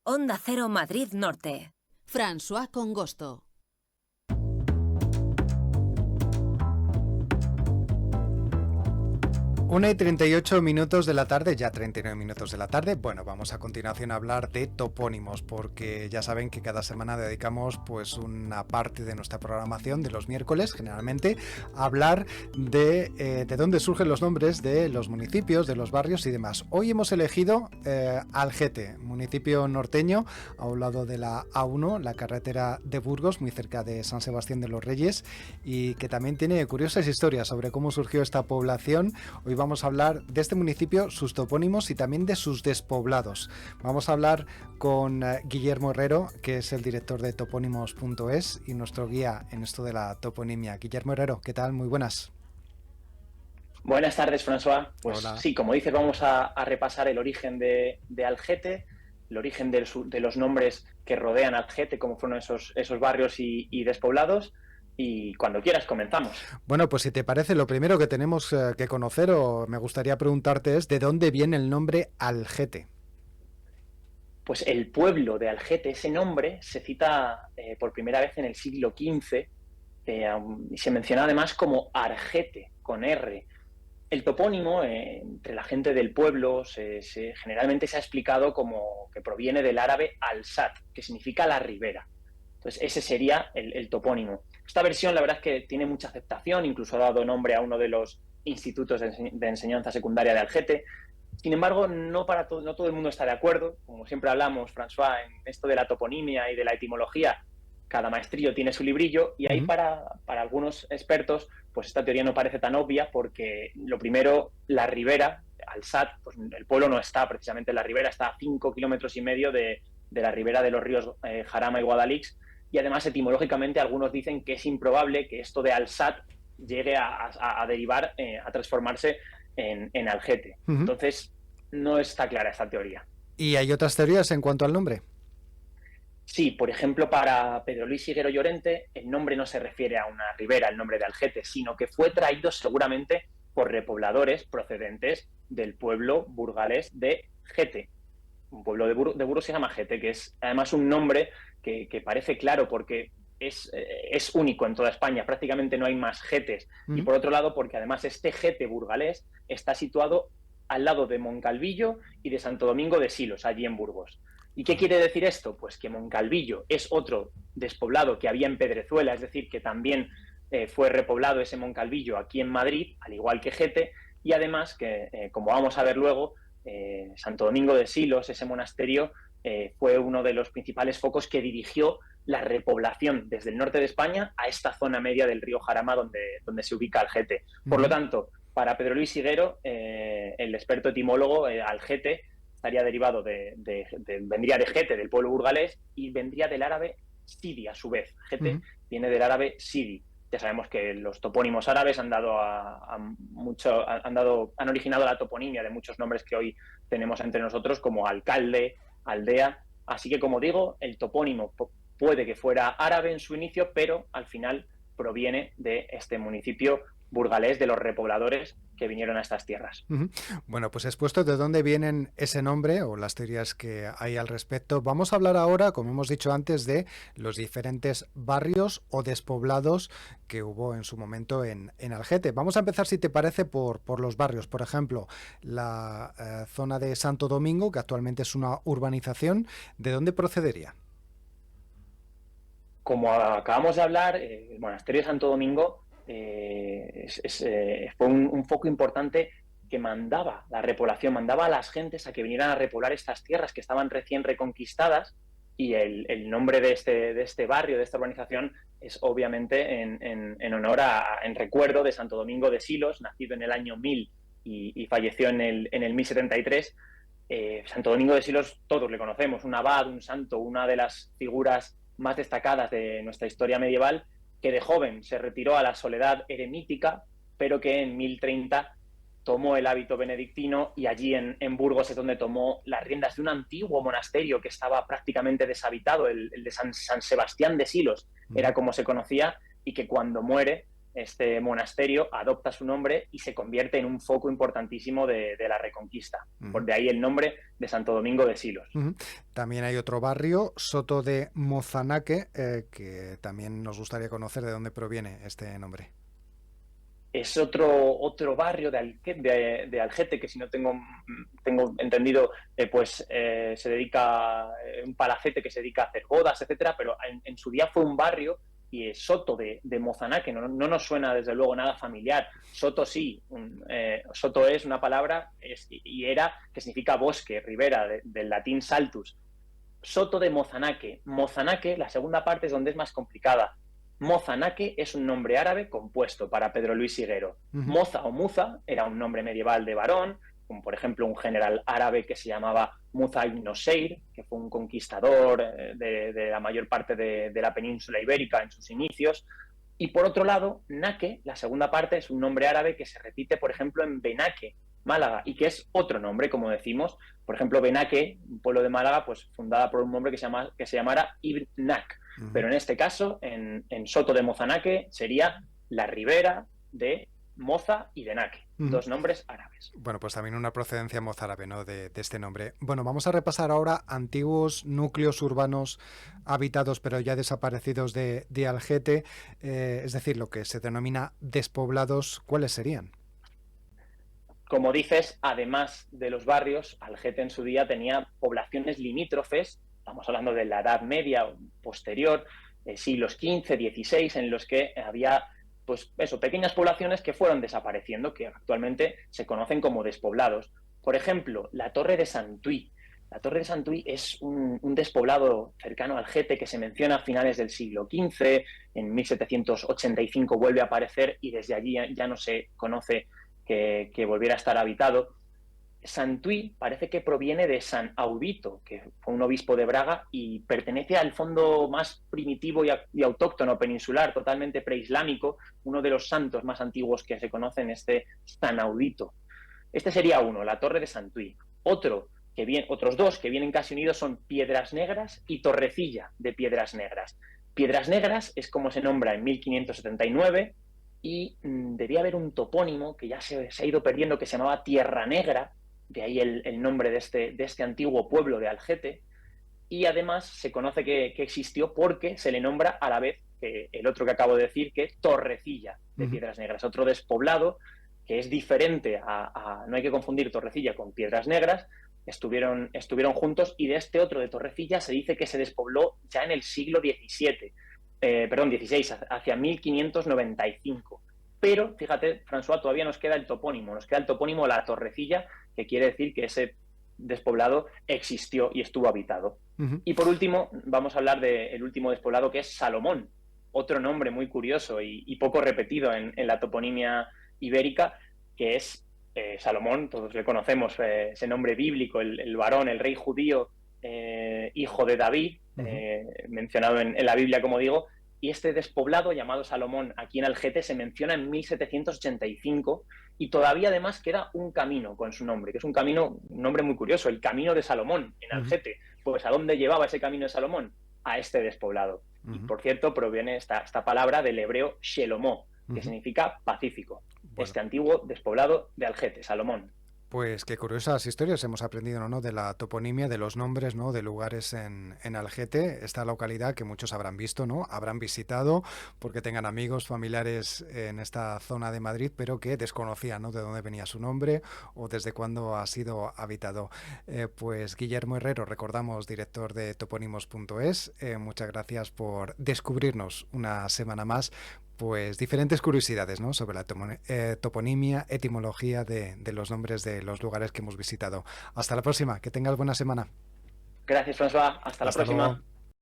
Onda Cero Madrid Norte. François Congosto. 1:38 de la tarde, ya 39 minutos de la tarde. Bueno, vamos a continuación a hablar de topónimos, porque ya saben que cada semana dedicamos pues una parte de nuestra programación de los miércoles, generalmente, a hablar de dónde surgen los nombres de los municipios, de los barrios y demás. Hoy hemos elegido Algete, municipio norteño, a un lado de la A1, la carretera de Burgos, muy cerca de San Sebastián de los Reyes, y que también tiene curiosas historias sobre cómo surgió esta población. Hoy vamos a hablar de este municipio, sus topónimos y también de sus despoblados. Vamos a hablar con Guillermo Herrero, que es el director de topónimos.es y nuestro guía en esto de la toponimia. Guillermo Herrero, ¿qué tal? Muy buenas. Buenas tardes, François. Pues Hola. sí, como dices, vamos a repasar el origen de Algete, el origen de los nombres que rodean Algete, cómo fueron esos barrios y despoblados. Y cuando quieras comenzamos. Bueno, pues si te parece, lo primero que tenemos que conocer, o me gustaría preguntarte, es ¿de dónde viene el nombre Algete? Pues el pueblo de Algete, ese nombre se cita por primera vez en el siglo XV y se menciona además como Argete, con R. El topónimo, entre la gente del pueblo, generalmente se ha explicado como que proviene del árabe al-Sat, que significa la ribera. Entonces, ese sería el topónimo. Esta versión, la verdad es que tiene mucha aceptación, incluso ha dado nombre a uno de los institutos de enseñanza secundaria de Algete. Sin embargo, no todo el mundo está de acuerdo. Como siempre hablamos, François, en esto de la toponimia y de la etimología, cada maestrillo tiene su librillo, y ahí para algunos expertos, pues esta teoría no parece tan obvia, porque lo primero, la ribera, Al-Sat, pues el pueblo no está precisamente en la ribera, está a 5,5 kilómetros de la ribera de los ríos Jarama y Guadalix. Y además, etimológicamente, algunos dicen que es improbable que esto de Al-Sat llegue a derivar, a transformarse en Algete. Entonces, no está clara esta teoría. ¿Y hay otras teorías en cuanto al nombre? Sí, por ejemplo, para Pedro Luis Higuero Llorente, el nombre no se refiere a una ribera, el nombre de Algete, sino que fue traído seguramente por repobladores procedentes del pueblo burgalés de Gete. Un pueblo de Burgos se llama Gete, que es además un nombre que parece claro porque es único en toda España, prácticamente no hay más Getes. Y por otro lado, porque además este Gete burgalés está situado al lado de Moncalvillo y de Santo Domingo de Silos, allí en Burgos. ¿Y qué quiere decir esto? Pues que Moncalvillo es otro despoblado que había en Pedrezuela, es decir, que también fue repoblado ese Moncalvillo aquí en Madrid, al igual que Gete, y además que, como vamos a ver luego, Santo Domingo de Silos, ese monasterio, fue uno de los principales focos que dirigió la repoblación desde el norte de España a esta zona media del río Jarama donde se ubica Algete. Por lo tanto, para Pedro Luis Higuero, el experto etimólogo, Algete estaría derivado vendría de Gete, del pueblo burgalés, y vendría del árabe Sidi, a su vez. Gete viene del árabe Sidi. Ya sabemos que los topónimos árabes han originado la toponimia de muchos nombres que hoy tenemos entre nosotros, como alcalde, aldea. Así que, como digo, el topónimo puede que fuera árabe en su inicio, pero al final proviene de este municipio burgalés, de los repobladores que vinieron a estas tierras. Bueno, pues expuesto de dónde vienen ese nombre o las teorías que hay al respecto, vamos a hablar ahora, como hemos dicho antes, de los diferentes barrios o despoblados que hubo en su momento en Algete. Vamos a empezar, si te parece, por los barrios. Por ejemplo, la zona de Santo Domingo, que actualmente es una urbanización, ¿de dónde procedería? Como acabamos de hablar, el monasterio de Santo Domingo fue un foco importante que mandaba la repoblación, mandaba a las gentes a que vinieran a repoblar estas tierras que estaban recién reconquistadas, y el nombre de este barrio, de esta urbanización, es obviamente en honor en recuerdo de Santo Domingo de Silos, nacido en el año 1000 y falleció en el 1073. Santo Domingo de Silos todos le conocemos, un abad, un santo, una de las figuras más destacadas de nuestra historia medieval, que de joven se retiró a la soledad eremítica, pero que en 1030 tomó el hábito benedictino, y allí en Burgos es donde tomó las riendas de un antiguo monasterio que estaba prácticamente deshabitado, el de San Sebastián de Silos, era como se conocía, y que cuando muere este monasterio adopta su nombre y se convierte en un foco importantísimo de la Reconquista. Por de ahí el nombre de Santo Domingo de Silos. También hay otro barrio, Soto de Mozanaque, que también nos gustaría conocer de dónde proviene este nombre. Es otro barrio de Algete, que si no tengo entendido, se dedica, un palacete que se dedica a hacer bodas, etcétera, pero en su día fue un barrio. Y Soto de Mozanaque no nos suena desde luego nada familiar. Soto sí, Soto es una palabra y era que significa bosque, ribera, del latín saltus. Soto de Mozanaque. Mozanaque, la segunda parte es donde es más complicada. Mozanaque es un nombre árabe compuesto para Pedro Luis Higuero. Moza o Muza era un nombre medieval de varón, como por ejemplo un general árabe que se llamaba Muza ibn Nusayr, que fue un conquistador de la mayor parte de la península ibérica en sus inicios. Y por otro lado, Naque, la segunda parte, es un nombre árabe que se repite, por ejemplo, en Benaque, Málaga, y que es otro nombre, como decimos. Por ejemplo, Benaque, un pueblo de Málaga, pues fundada por un hombre que se llamara Ibn Nak. Pero en este caso, en Soto de Mozanaque, sería la ribera de Moza y de Naque, dos nombres árabes. Bueno, pues también una procedencia mozárabe, ¿no?, de este nombre. Bueno, vamos a repasar ahora antiguos núcleos urbanos habitados pero ya desaparecidos de Algete, es decir, lo que se denomina despoblados. ¿Cuáles serían? Como dices, además de los barrios, Algete en su día tenía poblaciones limítrofes, estamos hablando de la Edad Media o posterior, siglos XV, XVI, en los que había pequeñas poblaciones que fueron desapareciendo, que actualmente se conocen como despoblados. Por ejemplo, la Torre de Santuy. La Torre de Santuy es un despoblado cercano a Algete que se menciona a finales del siglo XV, en 1785 vuelve a aparecer y desde allí ya no se conoce que volviera a estar habitado. Santuy parece que proviene de San Audito, que fue un obispo de Braga y pertenece al fondo más primitivo y autóctono peninsular, totalmente preislámico, uno de los santos más antiguos que se conocen, San Audito. Este sería uno, la Torre de Santuy. Otros dos que vienen casi unidos son Piedras Negras y Torrecilla de Piedras Negras. Piedras Negras es como se nombra en 1579 y debía haber un topónimo que ya se ha ido perdiendo que se llamaba Tierra Negra, de ahí el nombre de este antiguo pueblo de Algete, y además se conoce que existió porque se le nombra a la vez que el otro que acabo de decir, que es Torrecilla de Piedras Negras, otro despoblado que es diferente no hay que confundir Torrecilla con Piedras Negras, estuvieron juntos, y de este otro de Torrecilla se dice que se despobló ya en el siglo XVI, hacia 1595. Pero, fíjate, François, todavía nos queda el topónimo La Torrecilla, que quiere decir que ese despoblado existió y estuvo habitado. Y por último, vamos a hablar del último despoblado, que es Salomón, otro nombre muy curioso y poco repetido en la toponimia ibérica, que es Salomón. Todos le conocemos, ese nombre bíblico, el varón, el rey judío, hijo de David, mencionado en la Biblia, como digo. Y este despoblado llamado Salomón aquí en Algete se menciona en 1785 y todavía además queda un camino con su nombre, que es un nombre muy curioso, el Camino de Salomón en Algete. Pues ¿a dónde llevaba ese Camino de Salomón? A este despoblado. Y por cierto, proviene esta palabra del hebreo Shelomó, que significa pacífico. Bueno. Este antiguo despoblado de Algete, Salomón. Pues qué curiosas historias hemos aprendido, ¿no?, de la toponimia, de los nombres, ¿no?, de lugares en Algete, esta localidad que muchos habrán visto, ¿no?, habrán visitado porque tengan amigos, familiares en esta zona de Madrid, pero que desconocían, ¿no?, de dónde venía su nombre o desde cuándo ha sido habitado. Pues Guillermo Herrero, recordamos, director de topónimos.es, muchas gracias por descubrirnos una semana más pues diferentes curiosidades, ¿no?, sobre la toponimia, etimología de los nombres de los lugares que hemos visitado. Hasta la próxima, que tengas buena semana. Gracias, François. Hasta la próxima. Luego.